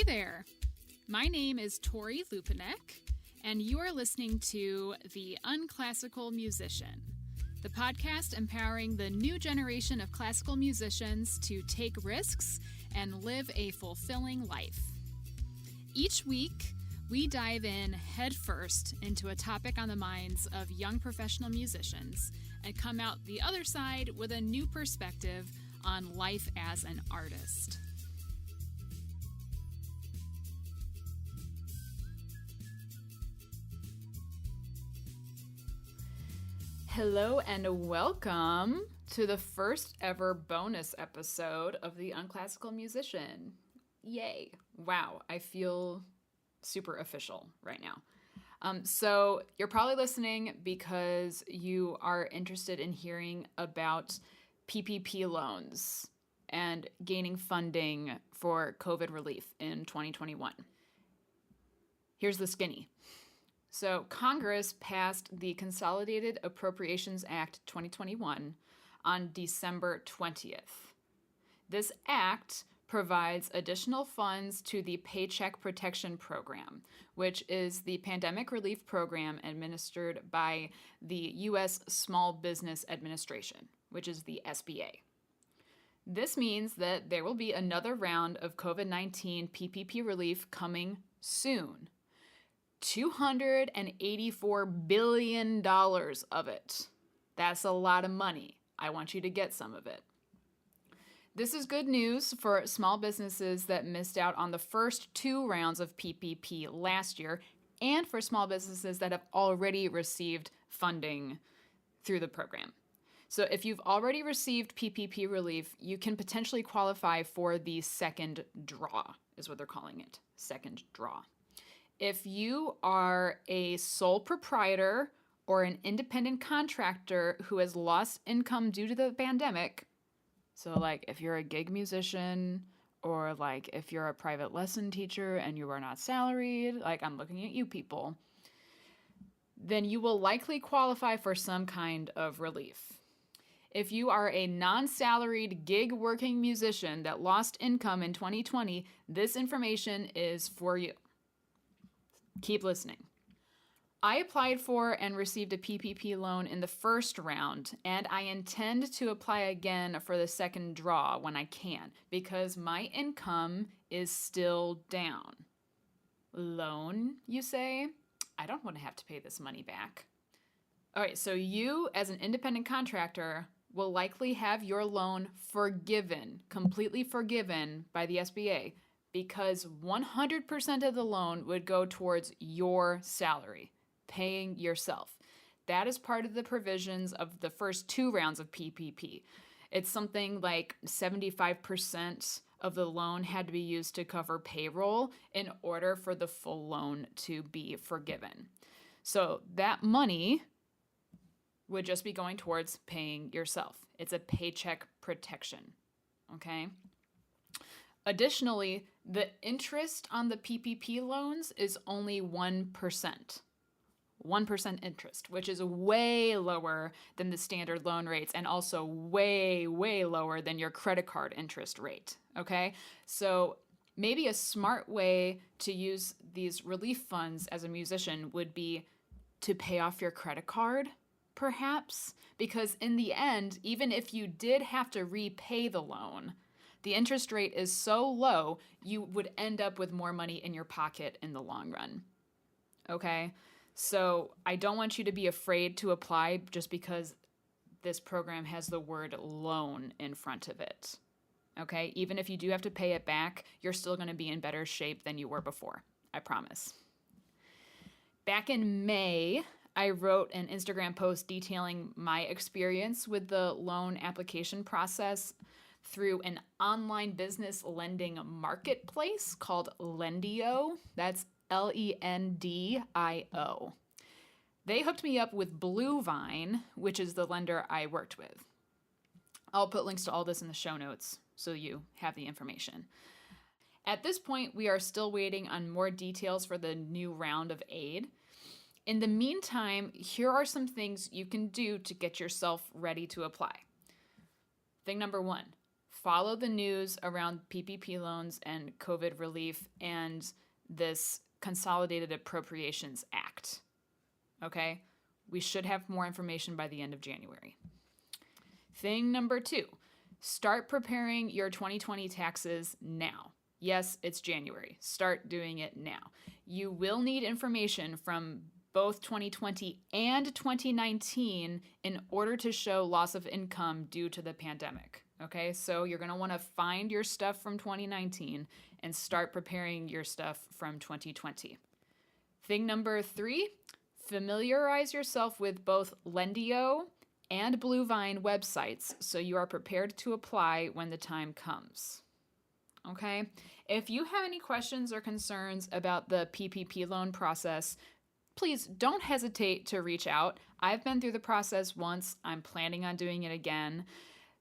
there! My name is Tori Lupinek, and you are listening to The Unclassical Musician, the podcast empowering the new generation of classical musicians to take risks and live a fulfilling life. Each week, we dive in headfirst into a topic on the minds of young professional musicians and come out the other side with a new perspective on life as an artist. Hello and welcome to the first ever bonus episode of The Unclassical Musician. Yay. Wow, I feel super official right now. So you're probably listening because you are interested in hearing about PPP loans and gaining funding for COVID relief in 2021. Here's the skinny. So Congress passed the Consolidated Appropriations Act 2021 on December 20th. This act provides additional funds to the Paycheck Protection Program, which is the pandemic relief program administered by the U.S. Small Business Administration, which is the SBA. This means that there will be another round of COVID-19 PPP relief coming soon. $284 billion of it. That's a lot of money. I want you to get some of it. This is good news for small businesses that missed out on the first two rounds of PPP last year and for small businesses that have already received funding through the program. So if you've already received PPP relief, you can potentially qualify for the second draw, is what they're calling it, second draw. If you are a sole proprietor or an independent contractor who has lost income due to the pandemic, so like if you're a gig musician or like if you're a private lesson teacher and you are not salaried, like I'm looking at you people, then you will likely qualify for some kind of relief. If you are a non-salaried gig working musician that lost income in 2020, this information is for you. Keep listening. I applied for and received a PPP loan in the first round, and I intend to apply again for the second draw when I can, because my income is still down. Loan, you say? I don't want to have to pay this money back. All right, so you, as an independent contractor, will likely have your loan forgiven, completely forgiven by the SBA, because 100% of the loan would go towards your salary, paying yourself. That is part of the provisions of the first two rounds of PPP. It's something like 75% of the loan had to be used to cover payroll in order for the full loan to be forgiven. So that money would just be going towards paying yourself. It's a paycheck protection, okay? Additionally, the interest on the PPP loans is only 1%. 1% interest, which is way lower than the standard loan rates and also way, way lower than your credit card interest rate, okay? So maybe a smart way to use these relief funds as a musician would be to pay off your credit card, perhaps, because in the end, even if you did have to repay the loan, the interest rate is so low, you would end up with more money in your pocket in the long run. Okay? So I don't want you to be afraid to apply just because this program has the word loan in front of it. Okay? Even if you do have to pay it back, you're still going to be in better shape than you were before. I promise. Back in May, I wrote an Instagram post detailing my experience with the loan application process through an online business lending marketplace called Lendio. That's Lendio. They hooked me up with Bluevine, which is the lender I worked with. I'll put links to all this in the show notes so you have the information. At this point, we are still waiting on more details for the new round of aid. In the meantime, here are some things you can do to get yourself ready to apply. Thing number one, follow the news around PPP loans and COVID relief and this Consolidated Appropriations Act. Okay? We should have more information by the end of January. Thing number 2, start preparing your 2020 taxes now. Yes, it's January. Start doing it now. You will need information from both 2020 and 2019 in order to show loss of income due to the pandemic. Okay, so you're going to want to find your stuff from 2019 and start preparing your stuff from 2020. Thing number 3, familiarize yourself with both Lendio and Bluevine websites so you are prepared to apply when the time comes. Okay? If you have any questions or concerns about the PPP loan process, please don't hesitate to reach out. I've been through the process once. I'm planning on doing it again.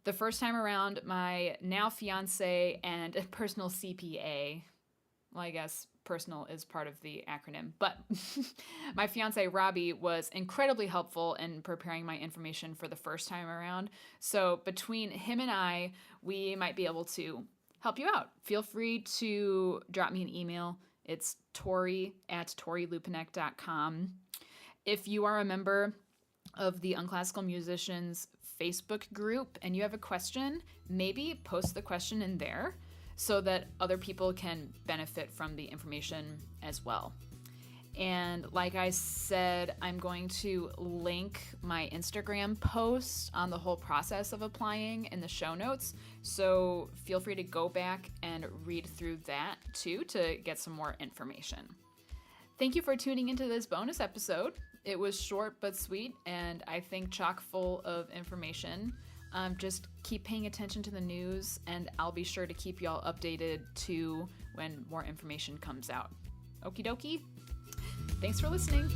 The first time around, my now fiance and personal CPA, well, I guess personal is part of the acronym, but my fiance Robbie was incredibly helpful in preparing my information for the first time around. So between him and I, we might be able to help you out. Feel free to drop me an email. It's tori@torilupinek.com. If you are a member of the Unclassical Musicians Facebook group and you have a question, maybe post the question in there so that other people can benefit from the information as well. And like I said, I'm going to link my Instagram post on the whole process of applying in the show notes. So feel free to go back and read through that too to get some more information. Thank you for tuning into this bonus episode. It was short but sweet, and I think chock full of information. Just keep paying attention to the news, and I'll be sure to keep y'all updated too when more information comes out. Okie dokie. Thanks for listening.